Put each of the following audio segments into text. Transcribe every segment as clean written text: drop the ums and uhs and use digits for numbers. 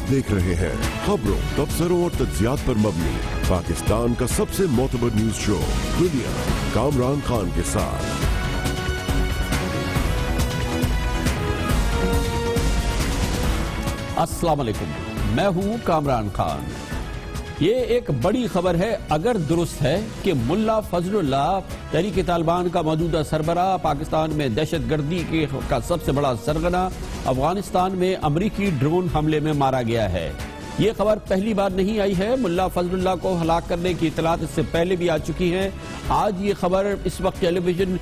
देख रहे हैं खबरों, तबसरों और तज्जियात पर मबनी पाकिस्तान का सबसे मोतबर न्यूज शो दुनिया, कामरान खान के साथ। अस्सलाम वालेकुम, मैं हूं कामरान खान। ये एक बड़ी खबर है, अगर दुरुस्त है, कि मुल्ला फजलुल्लाह तहरीक तालिबान का मौजूदा सरबराह, पाकिस्तान में दहशतगर्दी का सबसे बड़ा सरगना, अफगानिस्तान में अमरीकी ड्रोन हमले में मारा गया है। ये खबर पहली बार नहीं आई है। मुल्ला फजलुल्लाह को हलाक करने की इतलात इससे पहले भी आ चुकी हैं। आज ये खबर इस वक्त टेलीविजन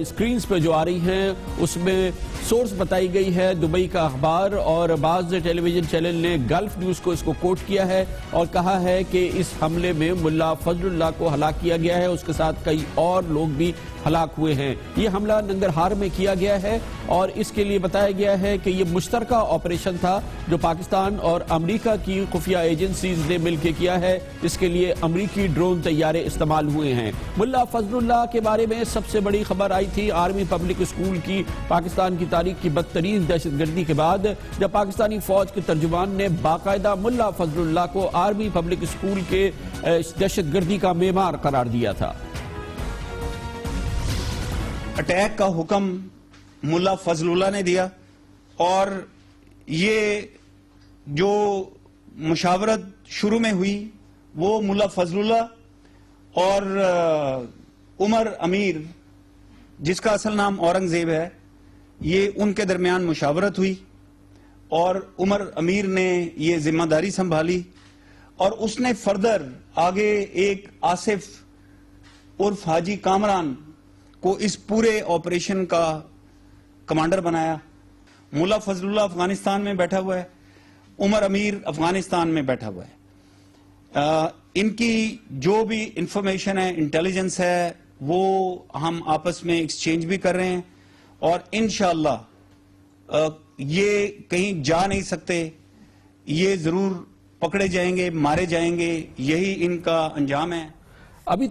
स्क्रीन्स पे जो आ रही हैं उसमें सोर्स बताई गई है दुबई का अखबार, और बाज़ टेलीविजन चैनल ने गल्फ न्यूज़ को इसको कोट किया है और कहा है कि इस हमले में मुल्ला फजलुल्लाह को हलाक किया गया है, उसके साथ कई और लोग भी हलाक हुए हैं। ये हमला नंगरहार में किया गया है और इसके लिए बताया गया है कि ये मुश्तरका ऑपरेशन था जो पाकिस्तान और अमेरिका की खुफिया एजेंसीज ने मिलकर किया है। इसके लिए अमेरिकी ड्रोन तैयारे इस्तेमाल हुए हैं। मुल्ला फजलुल्लाह के बारे में सबसे बड़ी खबर आई थी आर्मी पब्लिक स्कूल की पाकिस्तान की तारीख की बदतरीन दहशतगर्दी के बाद, जब पाकिस्तानी फौज के तर्जुमान ने बाकायदा मुल्ला फजलुल्लाह को आर्मी पब्लिक स्कूल के दहशतगर्दी का मेमार करार दिया था। अटैक का हुक्म मुल्ला फजलुल्लाह ने दिया और ये जो मुशावरत शुरू में हुई वो मुल्ला फजलुल्लाह और उमर अमीर, जिसका असल नाम औरंगजेब है, ये उनके दरमियान मुशावरत हुई और उमर अमीर ने ये जिम्मेदारी संभाली और उसने फर्दर आगे एक आसिफ उर्फ हाजी कामरान को इस पूरे ऑपरेशन का कमांडर बनाया। मुल्ला फजलुल्लाह अफगानिस्तान में बैठा हुआ है, उमर अमीर अफगानिस्तान में बैठा हुआ है। इनकी जो भी इंफॉर्मेशन है, इंटेलिजेंस है, वो हम आपस में एक्सचेंज भी कर रहे हैं और इंशाअल्लाह ये कहीं जा नहीं सकते, ये जरूर पकड़े जाएंगे, मारे जाएंगे, यही इनका अंजाम है। अभी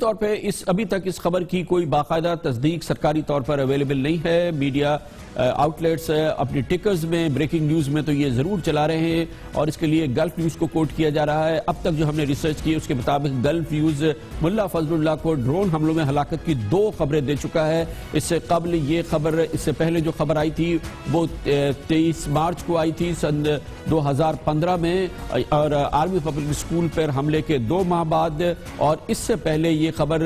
तक इस खबर की कोई बाकायदा तस्दीक सरकारी तौर पर अवेलेबल नहीं है। मीडिया आउटलेट्स अपनी टिकर्स में, ब्रेकिंग न्यूज़ में तो ये ज़रूर चला रहे हैं और इसके लिए गल्फ न्यूज़ को कोट किया जा रहा है। अब तक जो हमने रिसर्च की उसके मुताबिक गल्फ न्यूज़ मुल्ला फजलुल्लाह को ड्रोन हमलों में हलाकत की 2 खबरें दे चुका है। इससे कबल ये खबर, इससे पहले जो खबर आई थी वो 23 मार्च को आई थी सन 2015 में, और आर्मी पब्लिक स्कूल पर हमले के 2 माह बाद, और इससे पहले ये खबर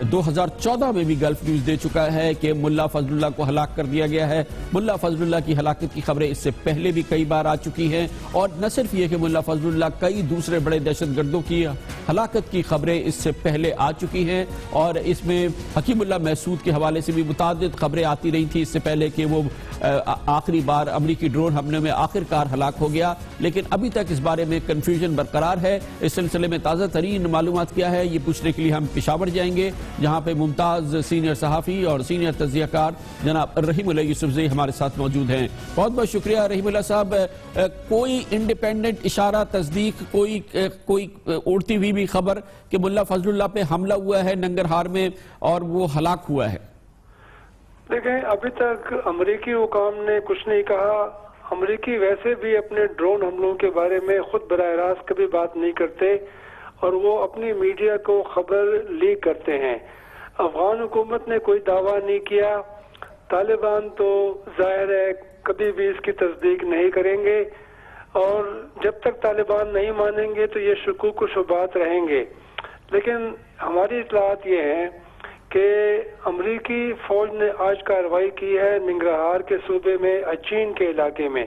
2014 में भी गल्फ न्यूज़ दे चुका है कि मुल्ला फजलुल्लाह को हलाक कर दिया गया है। मुल्ला फजलुल्लाह की हलाकत की खबरें इससे पहले भी कई बार आ चुकी हैं और न सिर्फ ये कि मुल्ला फजलुल्लाह, कई दूसरे बड़े दहशतगर्दों की हलाकत की खबरें इससे पहले आ चुकी हैं और इसमें हकीमुल्लाह महसूद के हवाले से भी मुतादिद खबरें आती रही थी इससे पहले कि वो आखिरी बार अमरीकी ड्रोन हमले में आखिरकार हलाक हो गया। लेकिन अभी तक इस बारे में कन्फ्यूजन बरकरार है। इस सिलसिले में ताज़ा तरीन मालूमात क्या है, ये पूछने के लिए हम पेशावर जाएंगे, जहां पे मुमताज सीनियर सहाफ़ी और सीनियर तज्ज़ियाकार जनाब रहीमुल्लाह यूसुफज़ई हमारे साथ मौजूद हैं। बहुत बहुत शुक्रिया रहीमुल्लाह साहब। कोई इंडिपेंडेंट इशारा, तस्दीक, कोई उड़ती हुई भी खबर कि मुल्ला फजलुल्लाह पे हमला हुआ है नंगरहार में और वो हलाक हुआ है? देखें, अभी तक अमेरिकी हुकाम ने कुछ नहीं कहा। अमेरिकी वैसे भी अपने ड्रोन हमलों के बारे में खुद बराह रास्त कभी बात नहीं करते और वो अपनी मीडिया को खबर लीक करते हैं। अफगान हुकूमत ने कोई दावा नहीं किया। तालिबान तो जाहिर है कभी भी इसकी तस्दीक नहीं करेंगे और जब तक तालिबान नहीं मानेंगे तो ये शुकूक व शुबात रहेंगे। लेकिन हमारी इत्तलात ये हैं कि अमरीकी फौज ने आज कार्रवाई की है नंगरहार के सूबे में अचीन के इलाके में।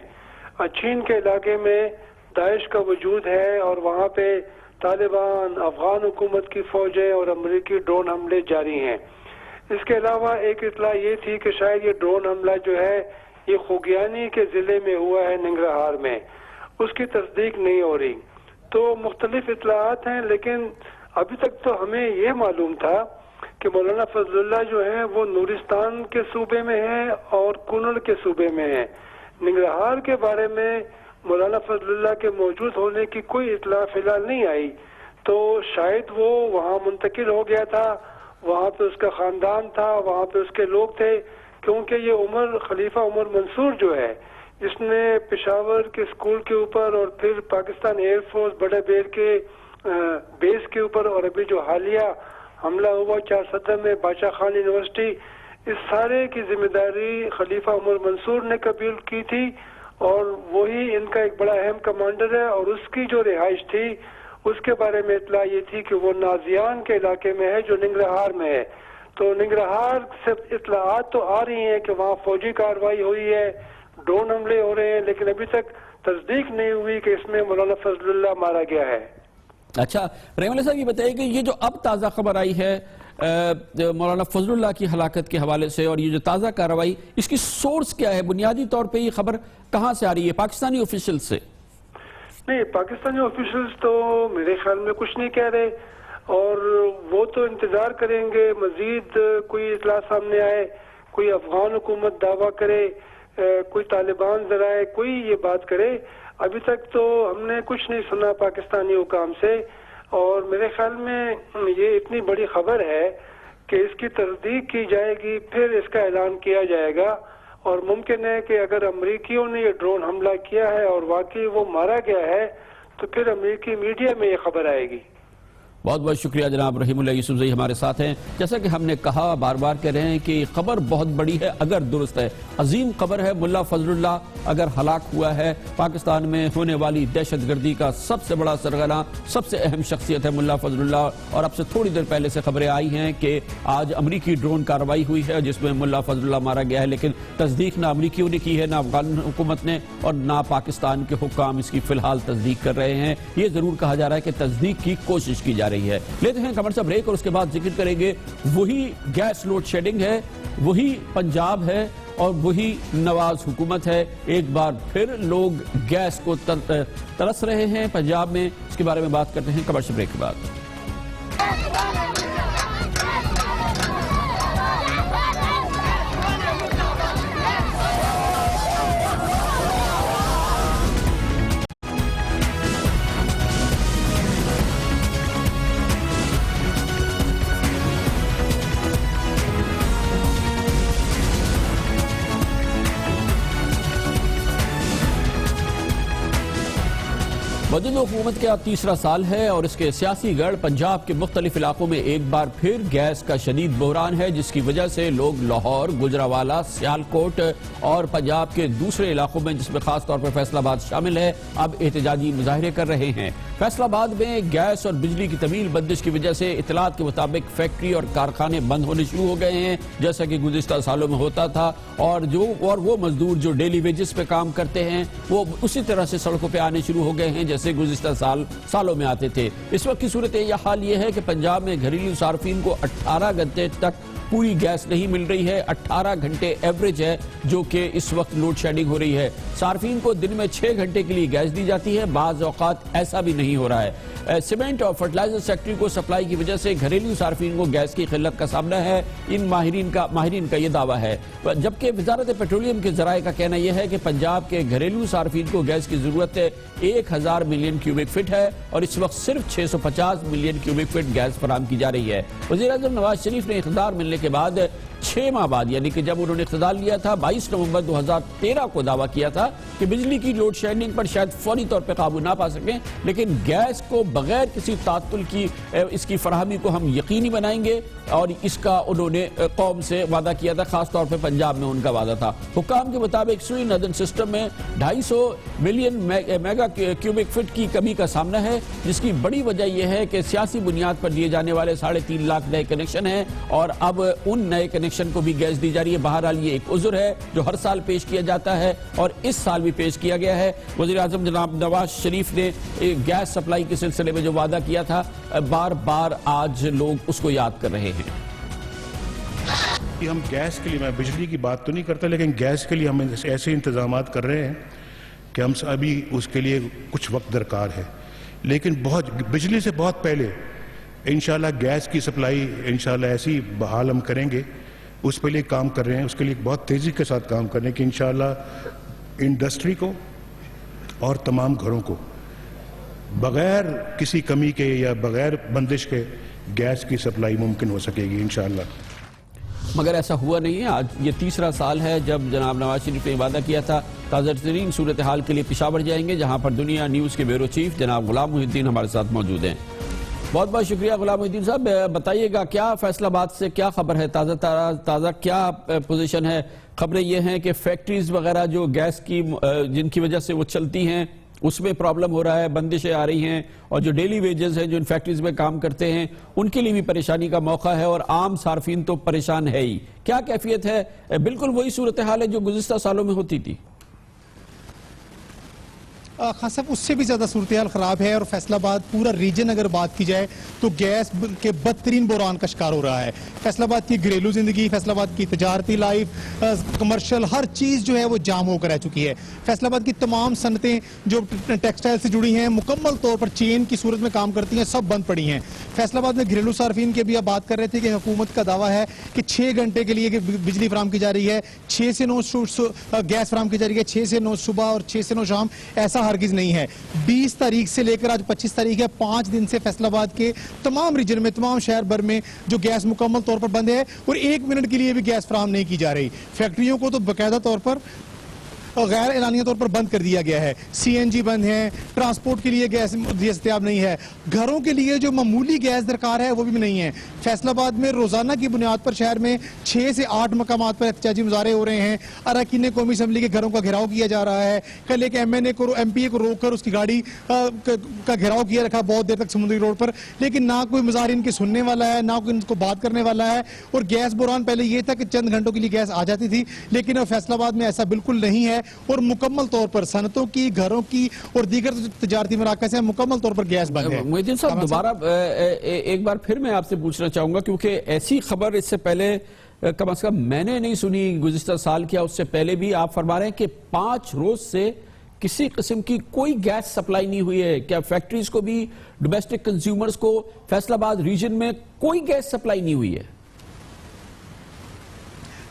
अचीन के इलाके में दाइश का वजूद है और वहाँ पे तालिबान, अफगान हुकूमत की फौजें और अमरीकी ड्रोन हमले जारी हैं। इसके अलावा एक इत्तला ये थी कि शायद ये ड्रोन हमला जो है ये खुगियानी के जिले में हुआ है नंगरहार में, उसकी तस्दीक नहीं हो रही। तो मुख्तलिफ इत्तलात हैं, लेकिन अभी तक तो हमें ये मालूम था कि मौलाना फजलुल्लाह जो है वो नूरिस्तान के सूबे में है और कुनड़ के सूबे में है। नंगरहार के बारे में मौलाना फजलुल्लाह के मौजूद होने की कोई इत्तला फिलहाल नहीं आई, तो शायद वो वहाँ मुंतकिल हो गया था, वहाँ पे उसका खानदान था, वहाँ पे उसके लोग थे, क्योंकि ये खलीफा उमर मंसूर जो है जिसने पेशावर के स्कूल के ऊपर और फिर पाकिस्तान एयरफोर्स बड़े बेर के बेस के ऊपर और अभी जो हालिया हमला हुआ 4 सदर में बादशाह खान यूनिवर्सिटी, इस सारे की जिम्मेदारी खलीफा उमर मंसूर ने कबूल की थी और वही इनका एक बड़ा अहम कमांडर है। और उसकी जो रिहाइश थी उसके बारे में इतला ये थी कि वो नाजियान के इलाके में है जो निंगरहार में है। तो निंगरहार से इतलात तो आ रही हैं कि वहाँ फौजी कार्रवाई हुई है, ड्रोन हमले हो रहे हैं, लेकिन अभी तक तस्दीक नहीं हुई कि इसमें मौलाना फजलुल्लाह मारा गया है। अच्छा, रहमान साहब ये बताइए कि ये जो अब ताज़ा खबर आई है मौलाना फजलुल्लाह की हलाकत के हवाले से, और ये जो ताज़ा कार्रवाई, इसकी सोर्स क्या है? बुनियादी तौर पे ये खबर कहाँ से आ रही है? पाकिस्तानी ऑफिशियल से? नहीं, पाकिस्तानी ऑफिशियल्स तो मेरे ख्याल में कुछ नहीं कह रहे और वो तो इंतजार करेंगे मजीद कोई इतला सामने आए, कोई अफगान हुकूमत दावा करे, कोई तालिबान जराए कोई ये बात करे। अभी तक तो हमने कुछ नहीं सुना पाकिस्तानी हुकाम से और मेरे ख्याल में ये इतनी बड़ी खबर है कि इसकी तस्दीक की जाएगी, फिर इसका ऐलान किया जाएगा। और मुमकिन है कि अगर अमरीकियों ने ये ड्रोन हमला किया है और वाकई वो मारा गया है तो फिर अमरीकी मीडिया में ये खबर आएगी। बहुत बहुत शुक्रिया जनाब रहीमुल्लाह यूसुफजई हमारे साथ हैं। जैसा कि हमने कहा, बार बार कह रहे हैं कि खबर बहुत बड़ी है, अगर दुरुस्त है, अजीम खबर है। मुल्ला फजलुल्लाह अगर हलाक हुआ है, पाकिस्तान में होने वाली दहशतगर्दी का सबसे बड़ा सरगना, सबसे अहम शख्सियत है मुल्ला फजलुल्लाह। और अब से थोड़ी देर पहले से खबरें आई हैं कि आज अमरीकी ड्रोन कार्रवाई हुई है जिसमें मुल्ला फजलुल्लाह मारा गया है, लेकिन तस्दीक ना अमरीकियों ने की है, ना अफगान हुकूमत ने, और ना पाकिस्तान के हुक्काम इसकी फिलहाल तस्दीक कर रहे हैं। ये जरूर कहा जा रहा है कि तस्दीक की कोशिश की जा रही है। लेते हैं कमर्शियल ब्रेक और उसके बाद जिक्र करेंगे वही गैस लोड शेडिंग है, वही पंजाब है और वही नवाज हुकूमत है। एक बार फिर लोग गैस को तरस रहे हैं पंजाब में, इसके बारे में बात करते हैं कमर्शियल ब्रेक के बाद। मौजूदा हुकूमत का तीसरा साल है और इसके सियासी गढ़ पंजाब के मुख्तलिफ इलाकों में एक बार फिर गैस का शदीद बहरान है, जिसकी वजह से लोग लाहौर, गुजरावाला, सियालकोट और पंजाब के दूसरे इलाकों में, जिसमें खासतौर पर फैसलाबाद शामिल है, अब एहतजाजी मुजाहरे कर रहे हैं। फैसलाबाद में गैस और बिजली की तवील बंदिश की वजह से इतलात के मुताबिक फैक्ट्री और कारखाने बंद होने शुरू हो गए हैं, जैसा कि गुज़िश्ता सालों में होता था। और वो मजदूर जो डेली वेजेस पे काम करते हैं वो उसी तरह से सड़कों पे आने शुरू हो गए हैं जैसे गुज़िश्ता सालों में आते थे। इस वक्त की सूरत यह हाल ये है कि पंजाब में घरेलू सार्फिन को 18 घंटे तक पूरी गैस नहीं मिल रही है। 18 घंटे एवरेज है जो कि इस वक्त लोड शेडिंग हो रही है। सार्फिन को दिन में 6 घंटे के लिए गैस दी जाती है, बाज़ औक़ात ऐसा भी नहीं हो रहा है। सीमेंट और फर्टिलाइजर सेक्टर को सप्लाई की वजह से घरेलू सार्फिन को गैस की किल्लत का सामना है, इन माहिरीन का यह दावा है। जबकि वजारत पेट्रोलियम के जराये का कहना यह है कि पंजाब के घरेलू सार्फिन को गैस की जरूरत 1000 मिलियन क्यूबिक फीट है और इस वक्त सिर्फ 650 मिलियन क्यूबिक फीट गैस फराहम की जा रही है। वज़ीर-ए-आज़म नवाज शरीफ ने इक़्तिदार मिलने के बाद 6 माह बाद, यानी कि जब उन्होंने इक़्तिदार लिया था 22 नवंबर 2013 को दावा किया था कि बिजली की लोड शेडिंग पर शायद फौरी तौर पर काबू ना पा सकें, लेकिन गैस को बगैर किसी तात्तुल की इसकी फराहमी को हम यकीनी बनाएंगे और इसका उन्होंने कौम से वादा किया था। खासतौर पर पंजाब में उनका वादा था। हुक्काम के मुताबिक सुई नदन सिस्टम में 250 मिलियन मेगा क्यूबिक फीट की कमी का सामना है, जिसकी बड़ी वजह यह है कि सियासी बुनियाद पर दिए जाने वाले 3.5 लाख नए कनेक्शन हैं और अब उन नए कनेक्शन को भी गैस दी जा रही है। बहरहाल ये एक उज़्र है जो हर साल पेश किया जाता है और इस साल भी पेश किया गया है। वज़ीर-ए-आज़म जनाब नवाज शरीफ ने गैस सप्लाई के सिलसिले में जो वादा किया था, बार बार आज लोग उसको याद कर रहे हैं। हम गैस के लिए, मैं बिजली की बात तो नहीं करता, लेकिन गैस के लिए हम ऐसे इंतजाम कर रहे हैं कि हम अभी उसके लिए कुछ वक्त दरकार है, लेकिन बिजली से बहुत पहले इंशाल्लाह गैस की सप्लाई इंशाल्लाह ऐसी बहाल हम करेंगे। उस पर लिए काम कर रहे हैं, उसके लिए बहुत तेज़ी के साथ काम करने की इंशाल्लाह इंडस्ट्री को और तमाम घरों को बगैर किसी कमी के या बगैर बंदिश के गैस की सप्लाई मुमकिन हो सकेगी इंशाल्लाह। मगर ऐसा हुआ नहीं है। आज ये तीसरा साल है जब जनाब नवाज शरीफ ने वादा किया था ताज़ा तरीन सूरत हाल के लिए पेशावर जाएंगे, जहां पर दुनिया न्यूज़ के ब्यूरो चीफ जनाब गुलाम मोहिउद्दीन हमारे साथ मौजूद हैं। बहुत बहुत शुक्रिया गुलाम मोहिउद्दीन साहब। बताइएगा क्या फैसलाबाद से क्या खबर है, ताज़ा क्या पोजीशन है? खबरें ये हैं कि फैक्ट्रीज वगैरह जो गैस की जिनकी वजह से वो चलती हैं उसमें प्रॉब्लम हो रहा है, बंदिशें आ रही हैं, और जो डेली वेजेस हैं जो इन फैक्ट्रीज में काम करते हैं उनके लिए भी परेशानी का मौका है, और आम सार्फिन तो परेशान है ही। क्या कैफियत है? बिल्कुल वही सूरत हाल है जो गुज़िश्ता सालों में होती थी। खान साहब उससे भी ज़्यादा सूरत हाल ख़राब है, और फैसलाबाद पूरा रीजन अगर बात की जाए तो गैस के बदतरीन बुरान का शिकार हो रहा है। फैसलाबाद की घरेलू ज़िंदगी, फैसलाबाद की तजारती लाइफ, कमर्शियल हर चीज़ जो है वो जाम होकर रह चुकी है। फैसलाबाद की तमाम सनतें जो टेक्सटाइल से जुड़ी हैं, मुकम्मल तौर पर चेन की सूरत में काम करती हैं, सब बंद पड़ी हैं। फैसलाबाद में घरेलू सार्फिन की भी आप बात कर रहे थे कि हुकूमत का दावा है कि 6 घंटे के लिए बिजली फराम की जा रही है, 6 से 9 गैस फराम की जा रही है, 6 से 9 सुबह और 6 से 9 शाम, ऐसा हरगिज नहीं है। 20 तारीख से लेकर आज 25 तारीख है, 5 दिन से फैसलाबाद के तमाम रीजन में, तमाम शहर भर में जो गैस मुकम्मल तौर पर बंद है, और 1 मिनट के लिए भी गैस फराम नहीं की जा रही। फैक्ट्रियों को तो बाकायदा तौर पर गैर एलानिया तौर पर बंद कर दिया गया है। CNG बंद है, ट्रांसपोर्ट के लिए गैस दस्तयाब नहीं है, घरों के लिए जो मामूली गैस दरकार है वो भी नहीं है। फैसलाबाद में रोजाना की बुनियाद पर शहर में 6 से 8 मकामात पर एहतजाजी मुजाहरे हो रहे हैं। अरकान कौमी असम्बली के घरों का घेराव किया जा रहा है। कल एक MPA को रोककर उसकी गाड़ी का घेराव किया रखा बहुत देर तक समुद्री रोड पर, लेकिन ना कोई मुजाहिरीन की सुनने वाला है, ना कोई इनको बात करने वाला है। और गैस बुरान पहले ये था कि चंद घंटों के लिए गैस आ जाती थी, लेकिन अब फैसलाबाद में ऐसा बिल्कुल नहीं है, और मुकम्मल तौर पर सनतों की, घरों की और दीगर तजारती मराकज़ हैं, मुकम्मल तौर पर गैस बंद है। मोहिउद्दीन साहब दोबारा एक बार फिर मैं आपसे पूछना चाहूंगा, क्योंकि ऐसी खबर इससे पहले कम से कम मैंने नहीं सुनी गुज़िश्ता साल, क्या उससे पहले भी आप फरमा रहे हैं कि 5 रोज से किसी किस्म की कोई गैस सप्लाई नहीं हुई है। क्या फैक्ट्रीज को भी, डोमेस्टिक कंज्यूमर्स को फैसलाबाद रीजन में कोई गैस सप्लाई नहीं हुई है?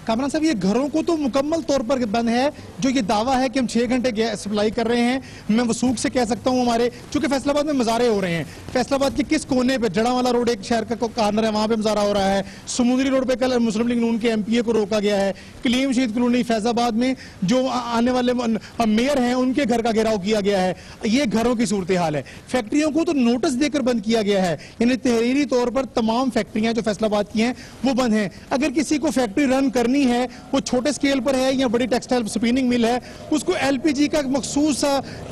कामरान साहब ये घरों को तो मुकम्मल तौर पर बंद है। जो ये दावा है कि हम 6 घंटे गैस सप्लाई कर रहे हैं, मैं वसूख से कह सकता हूं हमारे, चूंकि फैसलाबाद में मुजाहरे हो रहे हैं। फैसलाबाद के किस कोने पे, जड़ावाला रोड एक शहर का कॉर्नर है, वहां पे मुजाहरा हो रहा है। समुद्री रोड पे कल मुस्लिम लीग नून के MPA को रोका गया है। कलीम शहीद कॉलोनी फैजाबाद में जो आने वाले मेयर हैं उनके घर का घेराव किया गया है। ये घरों की सूरत हाल है। फैक्ट्रियों को तो नोटिस देकर बंद किया गया है, यानी तहरीरी तौर पर तमाम फैक्ट्रियां जो फैसलाबाद की हैं वो बंद हैं। अगर किसी को फैक्ट्री रन करनी है, वो छोटे स्केल पर है या बड़ी टेक्सटाइल स्पिनिंग मिल है, उसको LPG का मखसूस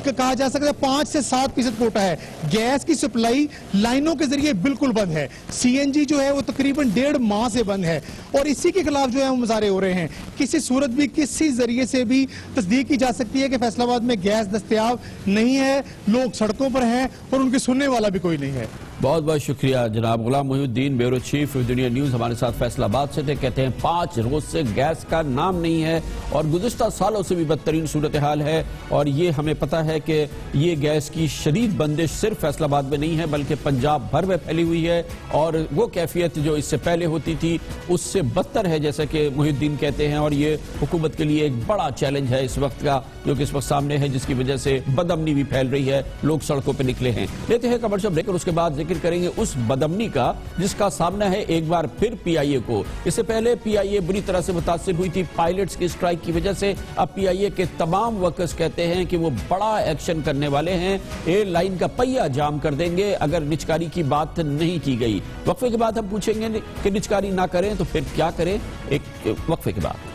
कहा जा सकता है 5 से 7% कोटा है। गैस की सप्लाई लाइनों के जरिए बिल्कुल बंद है। CNG जो है वो तकरीबन 1.5 माह से बंद है, और इसी के खिलाफ जो है वो मुजाहरे हो रहे हैं। किसी सूरत भी, किसी जरिए से भी तस्दीक की जा सकती है कि फैसलाबाद में गैस दस्तयाब नहीं है, लोग सड़कों पर हैं और उनकी सुनने वाला भी कोई नहीं है। बहुत बहुत शुक्रिया जनाब गुलाम मोहिउद्दीन, ब्यूरो चीफ दुनिया न्यूज़ हमारे साथ फैसलाबाद से थे। कहते हैं 5 रोज से गैस का नाम नहीं है, और गुज़िश्ता सालों से भी बदतरीन सूरत हाल है। और ये हमें पता है कि ये गैस की शदीद बंदिश सिर्फ फैसलाबाद में नहीं है, बल्कि पंजाब भर में फैली हुई है, और वो कैफियत जो इससे पहले होती थी उससे बदतर है, जैसा कि मोहिउद्दीन कहते हैं। और ये हुकूमत के लिए एक बड़ा चैलेंज है इस वक्त का, जो कि इस वक्त सामने है, जिसकी वजह से बदअमनी भी फैल रही है, लोग सड़कों पर निकले हैं। लेते हैं कमर्शियल ब्रेक, और उसके बाद करेंगे उस बदअमनी का जिसका सामना है एक बार फिर PIA को। इससे पहले PIA बुरी तरह से मुतासिर हुई थी पायलट्स की स्ट्राइक की वजह से। अब PIA के तमाम वर्कर्स कहते हैं कि वो बड़ा एक्शन करने वाले हैं, एयरलाइन का पहिया जाम कर देंगे अगर निचकारी की बात नहीं की गई। वक्फे के बाद हम पूछेंगे कि निचकारी ना करें तो फिर क्या करें, एक वक्फे के बाद।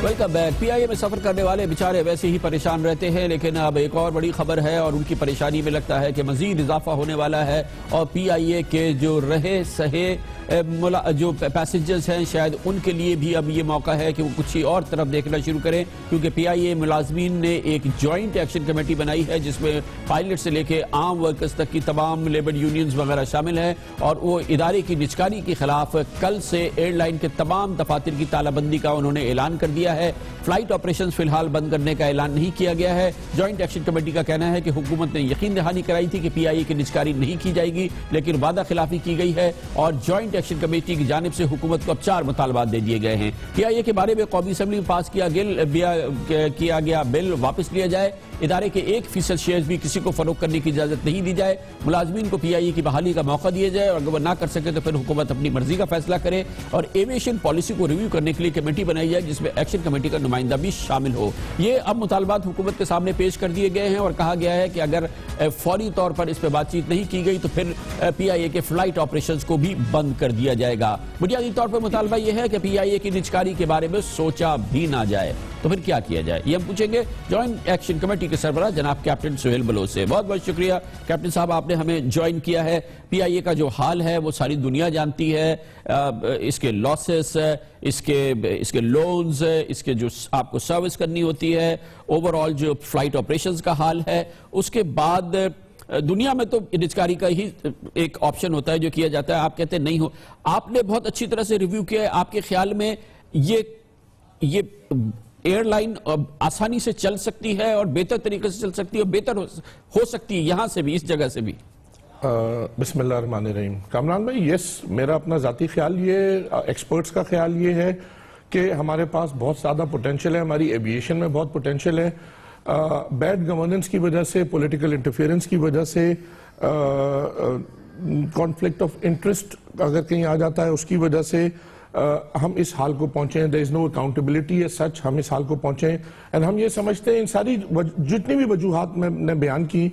Welcome back. PIA में सफर करने वाले बेचारे वैसे ही परेशान रहते हैं, लेकिन अब एक और बड़ी खबर है, और उनकी परेशानी में लगता है कि मजीद इजाफा होने वाला है। और PIA के जो रहे सहे जो पैसेंजर्स हैं, शायद उनके लिए भी अब ये मौका है कि वो कुछ ही और तरफ देखना शुरू करें, क्योंकि PIA मुलाजमीन ने एक जॉइंट एक्शन कमेटी बनाई है जिसमें पायलट से लेके आम वर्कर्स तक की तमाम लेबर यूनियंस वगैरह शामिल हैं। और वो इदारे की निचकारी के खिलाफ कल से एयरलाइन के तमाम दफातर की तालाबंदी का उन्होंने ऐलान कर दिया है। फ्लाइट ऑपरेशंस फिलहाल बंद करने का ऐलान नहीं किया गया है। जॉइंट एक्शन कमेटी का कहना है कि हुकूमत ने यकीन दहानी कराई थी कि PIA की निजकारी नहीं की जाएगी, लेकिन वादा खिलाफी की गई है और जॉइंट एक्शन कमेटी की जानिब से हुकूमत को अब 4 मुतालबात दे दिए गए हैं। PIA के बारे में कौमी असम्बली में पास किया गया बिल वापस लिया जाए, इदारे के 1% शेयर भी किसी को फरोख्त करने की इजाजत नहीं दी जाए, मुलाजमीन को PIA की बहाली का मौका दिया जाए और अगर वो ना कर सके तो फिर हुकूमत अपनी मर्जी का फैसला करे और एविएशन पॉलिसी को रिव्यू करने के लिए कमेटी बनाई जाए जिसमें एक्शन कमेटी का नुमाइंदा भी शामिल हो। ये अब मुतालबात हुकूमत के सामने पेश कर दिए गए हैं और कहा गया है कि अगर फौरी तौर पर इस पर बातचीत नहीं की गई तो फिर PIA के फ्लाइट ऑपरेशंस को भी बंद कर दिया जाएगा। बुनियादी तौर पर मुतालबा यह है कि PIA की निजकारी के बारे में सोचा भी ना जाए, तो फिर क्या किया जाए, ये हम पूछेंगे जॉइंट एक्शन कमेटी के सरबराह जनाब कैप्टन सुहेल बलोच से। बहुत बहुत शुक्रिया कैप्टन साहब, आपने हमें ज्वाइन किया है। PIA का जो हाल है वो सारी दुनिया जानती है, इसके लॉसेस, इसके लोन्स, इसके जो आपको सर्विस करनी होती है, ओवरऑल जो फ्लाइट ऑपरेशंस का हाल है। उसके बाद दुनिया में तो निजकारी का ही एक ऑप्शन होता है जो किया जाता है, आप कहते हैं नहीं हो। आपने बहुत अच्छी तरह से रिव्यू किया है, आपके ख्याल में ये एयरलाइन आसानी से चल सकती है और बेहतर तरीके से चल सकती है और बेहतर हो सकती है यहां से भी, इस जगह से भी? बिस्मिल्लाहिर्रहमानिर्रहीम। कामरान भाई, यस, मेरा अपना जाती ख्याल ये, एक्सपर्ट्स का ख्याल ये है कि हमारे पास बहुत ज़्यादा पोटेंशियल है, हमारी एविएशन में बहुत पोटेंशियल है। बैड गवर्नेंस की वजह से, पॉलिटिकल इंटरफेरेंस की वजह से, कॉन्फ्लिक्ट ऑफ इंटरेस्ट अगर कहीं आ जाता है उसकी वजह से हम इस हाल को पहुंचे हैं। देयर इज नो अकाउंटेबिलिटी है सच, हम इस हाल को पहुंचे हैं। एंड हम ये समझते हैं इन सारी जितनी भी वजूहात मैंने बयान की,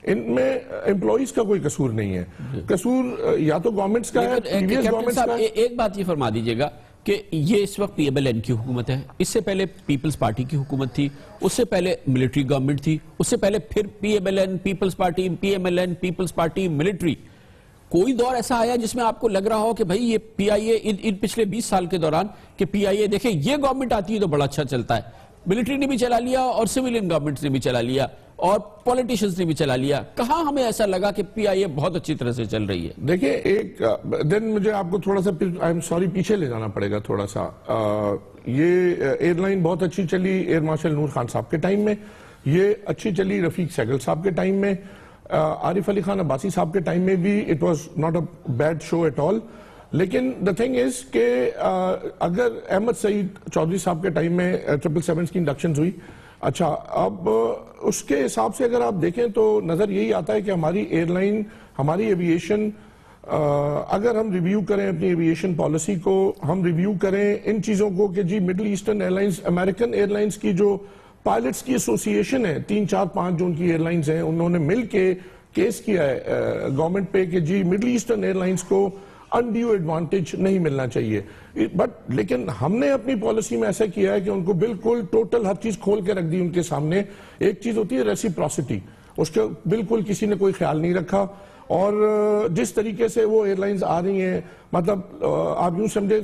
इनमें एम्प्लॉइज का कोई कसूर नहीं है। कसूर या तो गवर्नमेंट्स का है, प्रीवियस गवर्नमेंट्स का है। एक बात ये फरमा दीजिएगा कि ये इस वक्त PMLN की हुकूमत है, इससे पहले पीपल्स पार्टी की हुकूमत थी, उससे पहले मिलिट्री गवर्नमेंट थी, उससे पहले फिर PMLN, Peoples Party, PMLN, Peoples Party, military. कोई दौर ऐसा आया जिसमें आपको लग रहा हो कि भाई ये PIA इन पिछले 20 साल के दौरान कि PIA देखें ये गवर्नमेंट आती है तो बड़ा अच्छा चलता है, मिलिट्री ने भी चला लिया और सिविलियन गवर्नमेंट ने भी चला लिया और पॉलिटिशियंस ने भी चला लिया, कहां हमें ऐसा लगा कि PIA बहुत अच्छी तरह से चल रही है? देखिए, एक देन मुझे आपको थोड़ा सा, आई एम सॉरी, पीछे ले जाना पड़ेगा थोड़ा सा। ये एयरलाइन बहुत अच्छी चली एयर मार्शल नूर खान साहब के टाइम में, ये अच्छी चली रफीक सहगल साहब के टाइम में, आरिफ अली खान अब्बासी साहब के टाइम में भी it was not a bad show at all. लेकिन द थिंग इज के अगर अहमद सईद चौधरी साहब के टाइम में 777 की इंडक्शन हुई, अच्छा, अब उसके हिसाब से अगर आप देखें तो नजर यही आता है कि हमारी एयरलाइन, हमारी एविएशन, अगर हम रिव्यू करें अपनी एविएशन पॉलिसी को, हम रिव्यू करें इन चीजों को कि जी middle eastern airlines, American airlines की जो पायलट्स की एसोसिएशन है, 3, 4, 5 जो उनकी एयरलाइंस हैं, उन्होंने मिलके केस किया है गवर्नमेंट पे कि जी मिडिल ईस्टर्न एयरलाइंस को अनड्यू एडवांटेज नहीं मिलना चाहिए। बट लेकिन हमने अपनी पॉलिसी में ऐसा किया है कि उनको बिल्कुल टोटल हर चीज खोल के रख दी उनके सामने। एक चीज होती है रेसिप्रोसिटी, उसके बिल्कुल किसी ने कोई ख्याल नहीं रखा और जिस तरीके से वो एयरलाइंस आ रही हैं, मतलब आप यूं समझे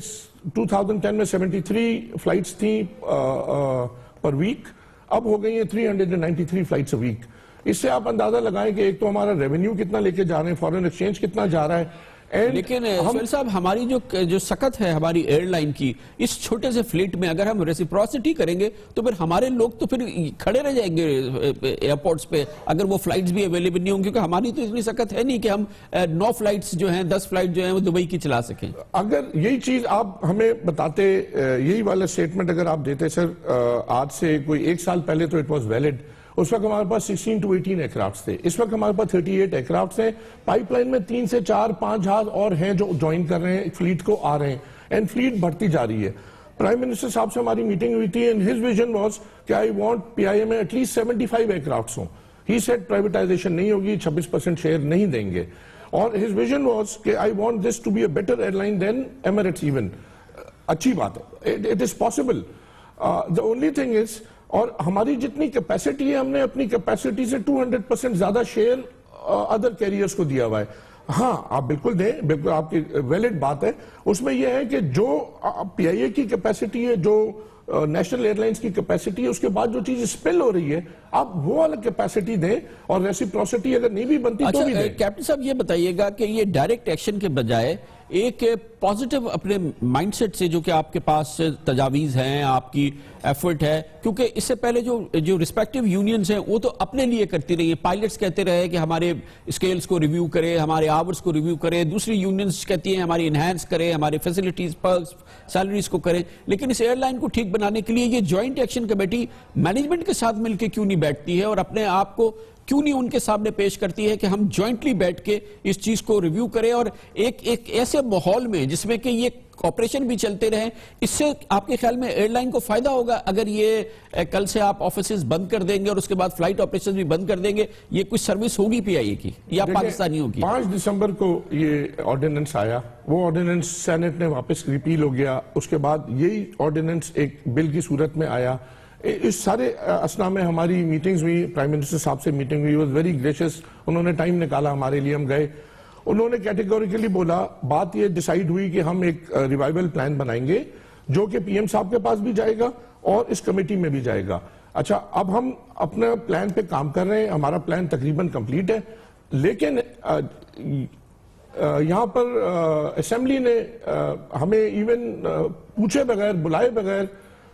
2010 में 73 फ्लाइट्स थी पर वीक, अब हो गई है 393 फ्लाइट्स अ वीक। इससे आप अंदाजा लगाएं कि एक तो हमारा रेवेन्यू कितना लेके जा रहे हैं, फॉरेन एक्सचेंज कितना जा रहा है। लेकिन सुहेल साहब, हमारी जो सकत है हमारी एयरलाइन की, इस छोटे से फ्लीट में अगर हम रेसिप्रोसिटी करेंगे तो फिर हमारे लोग तो फिर खड़े रह जाएंगे एयरपोर्ट्स पे अगर वो फ्लाइट्स भी अवेलेबल नहीं होंगी, क्योंकि हमारी तो इतनी सकत है नहीं कि हम 9 फ्लाइट्स जो हैं, 10 फ्लाइट जो हैं वो दुबई की चला सकें। अगर यही चीज आप हमें बताते, यही वाला स्टेटमेंट अगर आप देते सर आज से कोई 1 साल पहले, तो इट वॉज वैलिड। उस वक्त हमारे पास 16 to 18 एयरक्राफ्ट थे, इस वक्त हमारे पास 38 एयरक्राफ्ट हैं। पाइपलाइन में 3 से 4, 5 जहाज और हैं जो ज्वाइन कर रहे हैं, फ्लीट को आ रहे हैं एंड फ्लीट बढ़ती जा रही है। प्राइम मिनिस्टर साहब से हमारी मीटिंग हुई थी एंड हिज विजन वाज कि आई वांट PIA में एटलीस्ट 75 एयरक्राफ्ट हों। ही सेड प्राइवेटाइजेशन नहीं होगी, 26% शेयर नहीं देंगे। और हिज विजन वाज कि I want this to be a better airline than Emirates even. अच्छी बात है, it is possible. The only thing is, और हमारी जितनी कैपेसिटी है, हमने अपनी कैपेसिटी से 200% ज्यादा शेयर अदर कैरियर्स को दिया हुआ है। हाँ, आप बिल्कुल दें, बिल्कुल आपकी वैलिड बात है। उसमें यह है कि जो PIA की कैपेसिटी है, जो नेशनल एयरलाइंस की कैपेसिटी है, उसके बाद जो चीज स्पिल हो रही है, आप वो अलग कैपेसिटी दें और रेसिप्रोसिटी अगर नहीं भी बनती तो भी दें। कैप्टन साहब, ये बताइएगा कि ये डायरेक्ट एक्शन के बजाय एक पॉजिटिव अपने माइंडसेट से, जो कि आपके पास तजावीज हैं, आपकी एफर्ट है, क्योंकि इससे पहले जो रिस्पेक्टिव यूनियंस हैं वो तो अपने लिए करती रही है। पायलट्स कहते रहे कि हमारे स्केल्स को रिव्यू करें, हमारे आवर्स को रिव्यू करें, दूसरी यूनियंस कहती हैं हमारी इनहैंस करें, हमारे फैसिलिटीज पर सैलरीज को करें। लेकिन इस एयरलाइन को ठीक बनाने के लिए ये जॉइंट एक्शन कमेटी मैनेजमेंट के साथ मिलकर क्यों नहीं बैठती है और अपने आप को क्यों नहीं उनके सामने पेश करती है कि हम जॉइंटली बैठ के इस चीज को रिव्यू करें और एक ऐसे माहौल में जिसमें कि ये ऑपरेशन भी चलते रहें। इससे आपके ख्याल में एयरलाइन को फायदा होगा अगर ये कल से आप ऑफिसेज बंद कर देंगे और उसके बाद फ्लाइट ऑपरेशन भी बंद कर देंगे, ये कुछ सर्विस होगी पीआईए की या पाकिस्तानी होगी? 5 दिसंबर को ये ऑर्डिनेंस आया, वो ऑर्डिनेंस सेनेट ने वापस रिपील हो गया, उसके बाद यही ऑर्डिनेंस एक बिल की सूरत में आया। इस सारे असना में हमारी मीटिंग्स हुई, प्राइम मिनिस्टर साहब से मीटिंग हुई, वाज वेरी ग्रेशियस, उन्होंने टाइम निकाला हमारे लिए, हम गए। उन्होंने कैटेगोरिकली बोला, बात ये डिसाइड हुई कि हम एक रिवाइवल प्लान बनाएंगे जो कि पीएम साहब के पास भी जाएगा और इस कमेटी में भी जाएगा। अच्छा, अब हम अपने प्लान पे काम कर रहे हैं, हमारा प्लान तकरीबन कंप्लीट है, लेकिन यहां पर असेंबली ने हमें इवन पूछे बगैर, बुलाए बगैर,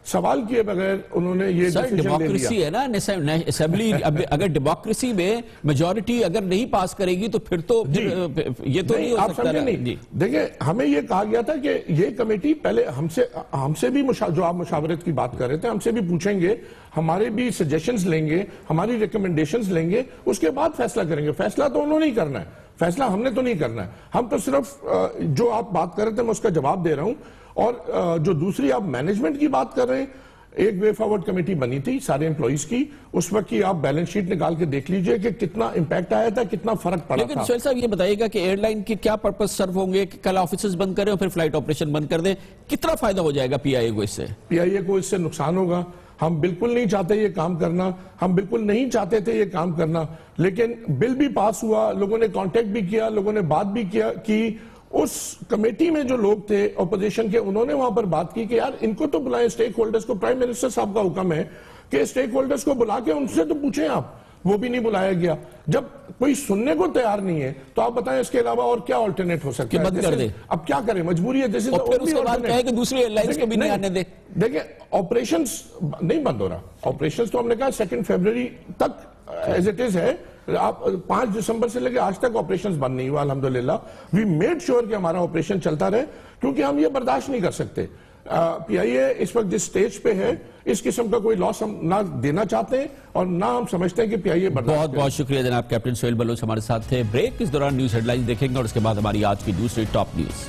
सवाल किए बगैर उन्होंने ये डेमोक्रेसी है ना असेंबली। अगर डेमोक्रेसी में मेजॉरिटी अगर नहीं पास करेगी तो फिर तो ये तो नहीं हो सकता। नहीं, देखिए, हमें ये कहा गया था कि ये कमेटी पहले हमसे भी जो आप मुशावरत की बात कर रहे थे, हमसे भी पूछेंगे, हमारे भी सजेशंस लेंगे, हमारी रिकमेंडेशंस लेंगे, उसके बाद फैसला करेंगे। फैसला तो उन्होंने ही करना है, फैसला हमने तो नहीं करना है। हम तो सिर्फ जो आप बात कर रहे थे मैं उसका जवाब दे रहा हूं। और जो दूसरी आप मैनेजमेंट की बात कर रहे हैं, एक वे फॉरवर्ड कमेटी बनी थी सारे एम्प्लॉइज की, उस वक्त की आप बैलेंस शीट निकाल के देख लीजिए कि कितना इंपैक्ट आया था, कितना फर्क पड़ा था। लेकिन सुहेल साहब ये बताइएगा कि एयरलाइन के क्या पर्पस सर्व होंगे कि कल ऑफिसेज बंद करें और फिर फ्लाइट ऑपरेशन बंद कर दें? कितना फायदा हो जाएगा पीआईए को इससे? पीआईए को इससे नुकसान होगा। हम बिल्कुल नहीं चाहते ये काम करना, हम बिल्कुल नहीं चाहते थे ये काम करना, लेकिन बिल भी पास हुआ, लोगों ने कांटेक्ट भी किया, लोगों ने बात भी किया कि उस कमेटी में जो लोग थे ऑपोजिशन के, उन्होंने वहां पर बात की कि यार इनको तो बुलाएं, स्टेक होल्डर्स को। प्राइम मिनिस्टर साहब का हुक्म है कि स्टेक होल्डर्स को बुला के उनसे तो पूछें आप, वो भी नहीं बुलाया गया। जब कोई सुनने को तैयार नहीं है तो आप बताएं इसके अलावा और क्या ऑल्टरनेट हो सकता है? बंद कर दे। अब क्या करें, मजबूरी है। जैसे दूसरी एयरलाइंस को भी नहीं आने दे। देखिए, ऑपरेशंस नहीं बंद हो रहा, ऑपरेशंस तो हमने कहा 2 फरवरी तक एज इट इज है। आप 5 दिसंबर से लेकर आज तक ऑपरेशंस बंद नहीं हुआ, अल्हम्दुलिल्लाह। वी मेड श्योर कि हमारा ऑपरेशन चलता रहे, क्योंकि हम ये बर्दाश्त नहीं कर सकते। पीआईए इस वक्त जिस स्टेज पे है, इस किस्म का कोई लॉस हम ना देना चाहते हैं और ना हम समझते हैं कि पीआईए बर्दाश्त। बहुत बहुत शुक्रिया जनाब। कैप्टन सुहेल बलोच हमारे साथ थे। ब्रेक, इस दौरान न्यूज हेडलाइंस देखेंगे और उसके बाद हमारी आज की दूसरी टॉप न्यूज।